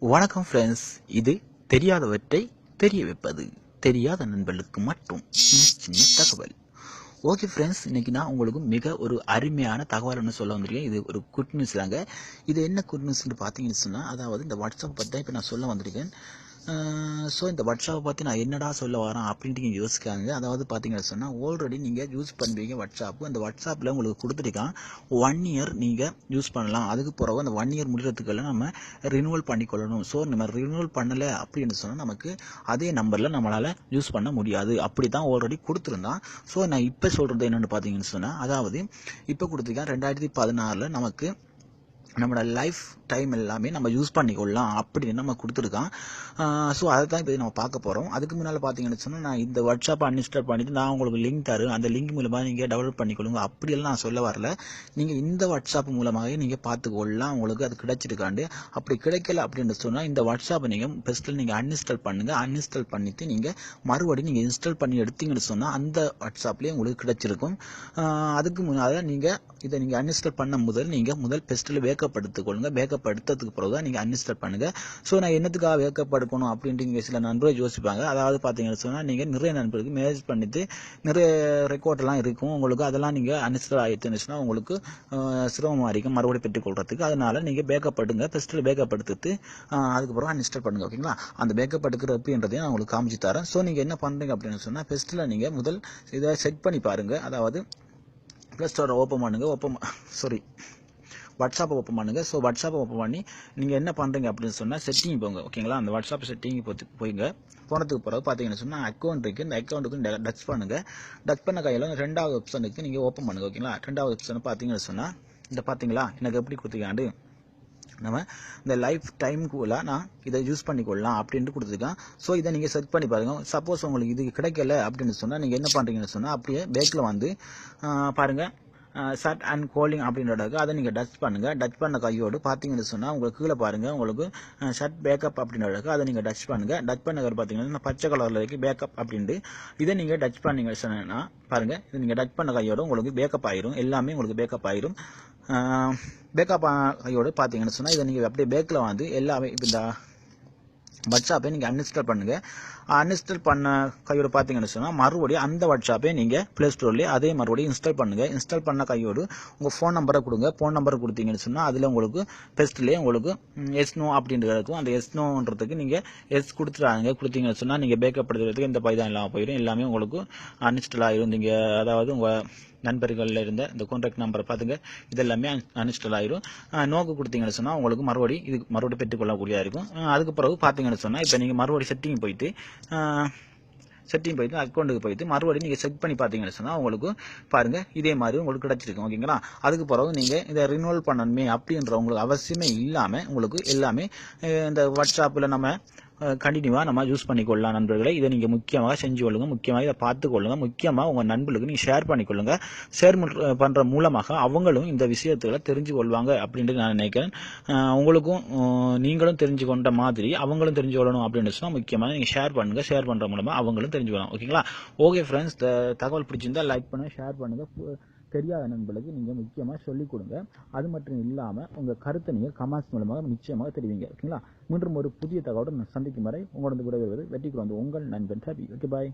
வணக்கம் ஃப்ரெண்ட்ஸ், இது தெரியாதவற்றை தெரிய வைப்பது. தெரியாத நண்பர்களுக்கு மட்டும் சின்ன தகவல். ஓகே ஃப்ரெண்ட்ஸ், இன்னைக்கு நான் உங்களுக்கு மிக ஒரு அருமையான தகவல் ஒன்று சொல்ல வந்திருக்கேன். இது ஒரு குட் நியூஸ் தாங்க. இது என்ன குட் நியூஸ்ன்னு பார்த்தீங்கன்னு சொன்னால், அதாவது இந்த வாட்ஸ்அப் பற்றி தான் இப்போ நான் சொல்ல வந்திருக்கேன். ஸோ இந்த வாட்ஸ்அப்பை பற்றி நான் என்னடா சொல்ல வரேன் அப்படின்ட்டு நீங்கள் யோசிக்காங்க. அதாவது பார்த்தீங்கன்னு சொன்னால், ஆல்ரெடி நீங்கள் யூஸ் பண்ணுவீங்க வாட்ஸ்அப்பு. அந்த வாட்ஸ்அப்பில் உங்களுக்கு கொடுத்துருக்கான் 1 இயர் நீங்கள் யூஸ் பண்ணலாம். அதுக்கு பிறகு அந்த 1 இயர் முடிகிறதுக்கெல்லாம் நம்ம ரினுவல் பண்ணிக்கொள்ளணும். ஸோ நம்ம ரினுவல் பண்ணலை அப்படின்னு சொன்னால் நமக்கு அதே நம்பரில் நம்மளால் யூஸ் பண்ண முடியாது. அப்படி தான் ஆல்ரெடி கொடுத்துருந்தான். ஸோ நான் இப்போ சொல்கிறது என்னென்னு பார்த்தீங்கன்னு சொன்னால், அதாவது இப்போ கொடுத்துருக்கேன் 2016 நமக்கு நம்மளோட லைஃப் டைம் எல்லாமே நம்ம யூஸ் பண்ணிக்கொள்ளலாம் அப்படின்னு நம்ம கொடுத்துருக்கான். ஸோ அதை தான் இப்போ நம்ம பார்க்க போகிறோம். அதுக்கு முன்னால் பார்த்தீங்கன்னு சொன்னால், நான் இந்த வாட்ஸ்அப்பை அன்இன்ஸ்டால் பண்ணிவிட்டு நான் உங்களுக்கு லிங்க் தரேன். அந்த லிங்க் மூலமாக நீங்கள் டெவலப் பண்ணிக்கொள்ளுங்க. அப்படியெல்லாம் நான் சொல்ல வரல. நீங்கள் இந்த வாட்ஸ்அப் மூலமாகவே நீங்கள் பார்த்துக்கொள்ளலாம். உங்களுக்கு அது கிடைச்சிருக்காண்டு. அப்படி கிடைக்கல அப்படின்னு சொன்னால், இந்த வாட்ஸ்அப்பை நீங்கள் ஃபஸ்ட்டில் நீங்கள் அன்இன்ஸ்டால் பண்ணுங்கள். அன்இன்ஸ்டால் பண்ணிவிட்டு நீங்கள் மறுபடியும் நீங்கள் இன்ஸ்டால் பண்ணி எடுத்தீங்கன்னு சொன்னால் அந்த வாட்ஸ்அப்லேயே உங்களுக்கு கிடைச்சிருக்கும். அதுக்கு முன்னால் இதை நீங்கள் அன்இன்ஸ்டால் பண்ண முதல் ஃபஸ்ட்டில் பேக்கப் எடுத்துக்கொள்ளுங்க. பேக்கப் எடுத்ததுக்கு பிறகு தான் நீங்கள் அன்இன்ஸ்டால் பண்ணுங்கள். ஸோ நான் என்னத்துக்காக பேக்கப் எடுக்கணும் அப்படின்ட்டு இங்கே சில நண்பர்கள் யோசிப்பாங்க. அதாவது பார்த்தீங்கன்னு சொன்னால், நீங்கள் நிறைய நண்பர்களுக்கு மேரேஜ் பண்ணிட்டு நிறைய ரெக்கார்டெல்லாம் இருக்கும் உங்களுக்கு. அதெல்லாம் நீங்கள் அன்இன்ஸ்டால் ஆகிட்டுன்னு சொன்னால் உங்களுக்கு சிரமமாக இருக்கும் மறுபடியும் பெற்றுக்கொள்கிறதுக்கு. அதனால் நீங்கள் பேக்கப் எடுங்க. ஃபஸ்ட்டில் பேக்கப் எடுத்துட்டு அதுக்கப்புறம் அன்இன்ஸ்டால் பண்ணுங்கள். ஓகேங்களா? அந்த பேக்கப் எடுக்கிற அப்படின்றதையும் நான் உங்களுக்கு காமிச்சு தரேன். ஸோ நீங்கள் என்ன பண்ணுறீங்க அப்படின்னு சொன்னால், ஃபஸ்ட்டில் நீங்கள் முதல் இதை செட் பண்ணி பாருங்கள். அதாவது ப்ளஸ் ஸ்டோரை ஓப்பன் பண்ணுங்கள். வாட்ஸ்அப்பை ஓப்பன் பண்ணுங்கள். ஸோ வாட்ஸ்அப்பை ஓப்பன் பண்ணி நீங்கள் என்ன பண்ணுறீங்க அப்படின்னு சொன்னால், செட்டிங் போங்க. ஓகேங்களா? அந்த வாட்ஸ்அப் செட்டிங் போய்ங்க. போனதுக்கு பிறகு பார்த்தீங்கன்னு சொன்னால், அக்கௌண்ட் இருக்குது. இந்த அக்கௌண்ட்டுக்கு டச் பண்ணுங்கள். டச் பண்ண கையில் 2வது ஆப்ஷனுக்கு நீங்கள் ஓப்பன் பண்ணுங்கள். ஓகேங்களா? 2வது ஆப்ஷன் பார்த்தீங்கன்னு சொன்னால், இந்த பார்த்தீங்களா எனக்கு எப்படி கொடுத்துருக்காண்டு, நம்ம இந்த லைஃப் டைமுக்குள்ள நான் இதை யூஸ் பண்ணிக்கொள்ளலாம் அப்படின்ட்டு கொடுத்துருக்கேன். ஸோ இதை நீங்கள் செட் பண்ணி பாருங்கள். சப்போஸ் உங்களுக்கு இது கிடைக்கல அப்படின்னு சொன்னால், நீங்கள் என்ன பண்ணுறீங்கன்னு சொன்னால், அப்படியே பேக்கில் வந்து பாருங்கள், ஷட் அண்ட் கோலிங் அப்படின்றதுக்கு அதை நீங்கள் டச் பண்ணுங்கள். டச் பண்ண கையோடு பார்த்தீங்கன்னு சொன்னால், உங்களுக்கு கீழே பாருங்கள், உங்களுக்கு ஷட் பேக்கப் அப்படின்றதுக்கு அதை நீங்கள் டச் பண்ணுங்கள். டச் பண்ண பார்த்தீங்கன்னா பச்சை கலரில் இருக்குது பேக்கப் அப்படின்ட்டு. இதை நீங்கள் டச் பண்ணீங்க சொன்னா பாருங்கள், இது நீங்கள் டச் பண்ண கையோடு உங்களுக்கு பேக்கப் ஆயிரும். எல்லாமே உங்களுக்கு பேக்கப் ஆயிரும். பேக்கப் கையோடு பார்த்தீங்கன்னு சொன்னால், இதை நீங்கள் அப்படியே பேக்கில் வந்து எல்லாமே இப்போ இந்த வாட்ஸ்அப்பை நீங்கள் அன்இன்ஸ்டால் பண்ணுங்கள். அன்இன்ஸ்டால் பண்ண கையோடு பார்த்தீங்கன்னு சொன்னால், மறுபடியும் அந்த வாட்ஸ்அப்பை நீங்கள் ப்ளே ஸ்டோர்லேயே அதே மறுபடியும் இன்ஸ்டால் பண்ணுங்கள். இன்ஸ்டால் பண்ண கையோடு உங்கள் ஃபோன் நம்பரை கொடுங்க. ஃபோன் நம்பரை கொடுத்தீங்கன்னு சொன்னால், அதில் உங்களுக்கு ஃபஸ்ட்லேயே உங்களுக்கு எஸ்னோ அப்படின்றது இருக்கும். அந்த எஸ்னோன்றதுக்கு நீங்கள் எஸ் கொடுத்தீங்கன்னு சொன்னால், நீங்கள் பேக்கப் எடுத்துக்கிறதுக்கு எந்த பைதான் இல்லாமல் போயிடும். எல்லாமே உங்களுக்கு அன்இன்ஸ்டால் ஆகிடும். நீங்கள் அதாவது உங்கள் நண்பர்களில் இருந்த இந்த கான்டாக்ட் நம்பரை பார்த்துங்க, இதெல்லாமே அன்இன்ஸ்டால் ஆகிடும். நோக்கு கொடுத்தீங்கன்னு சொன்னால், உங்களுக்கு மறுபடியும் பெற்றுக்கொள்ளக்கூடியதாக இருக்கும். அதுக்கு பிறகு பார்த்தீங்கன்னு சொன்னால், இப்போ நீங்கள் மறுபடியும் செட்டிங் போயிட்டு அக்கௌண்ட்டுக்கு போயிட்டு மறுபடியும் நீங்கள் செக் பண்ணி பார்த்தீங்கன்னு சொன்னால், உங்களுக்கு பாருங்கள் இதே மாதிரி உங்களுக்கு கிடச்சிருக்கும். ஓகேங்களா? அதுக்கு பிறகு நீங்கள் இதை ரினுவல் பண்ணணுமே அப்படின்ற உங்களுக்கு அவசியமே இல்லாமல் உங்களுக்கு எல்லாமே இந்த வாட்ஸ்அப்பில் நம்ம கண்டினியூவாக நம்ம யூஸ் பண்ணிக்கொள்ளலாம் நண்பர்களை. இதை நீங்கள் முக்கியமாக செஞ்சு கொள்ளுங்கள். முக்கியமாக இதை பார்த்துக்கொள்ளுங்கள். முக்கியமாக உங்கள் நண்பர்களுக்கு நீங்கள் ஷேர் பண்ணிக்கொள்ளுங்கள். ஷேர் பண்ணுற மூலமாக அவங்களும் இந்த விஷயத்துகளை தெரிஞ்சு கொள்வாங்க அப்படின்ட்டு நான் நினைக்கிறேன். உங்களுக்கும் நீங்களும் தெரிஞ்சு கொண்ட மாதிரி அவங்களும் தெரிஞ்சு கொள்ளணும் அப்படின்னு சொன்னால், முக்கியமாக நீங்கள் ஷேர் பண்ணுங்கள். ஷேர் பண்ணுற மூலமாக அவங்களும் தெரிஞ்சுக்கலாம். ஓகேங்களா? ஓகே ஃப்ரெண்ட்ஸ், தகவல் பிடிச்சிருந்தால் லைக் பண்ணுங்கள், ஷேர் பண்ணுங்கள். தெரியாத நண்பர்களுக்கு நீங்கள் முக்கியமாக சொல்லிக் கொடுங்க. அது மட்டும் இல்லாமல் உங்கள் கருத்தை நீங்கள் கமெண்ட்ஸ் மூலமாக நிச்சயமாக தெரிவிங்க. ஓகேங்களா? மீண்டும் ஒரு புதிய தகவலுடன் சந்திக்கும் வரை உங்களோட விடைபெறுவது வெற்றிக்கு வந்து உங்கள் நண்பன் ரவி. ஓகே, பாய்.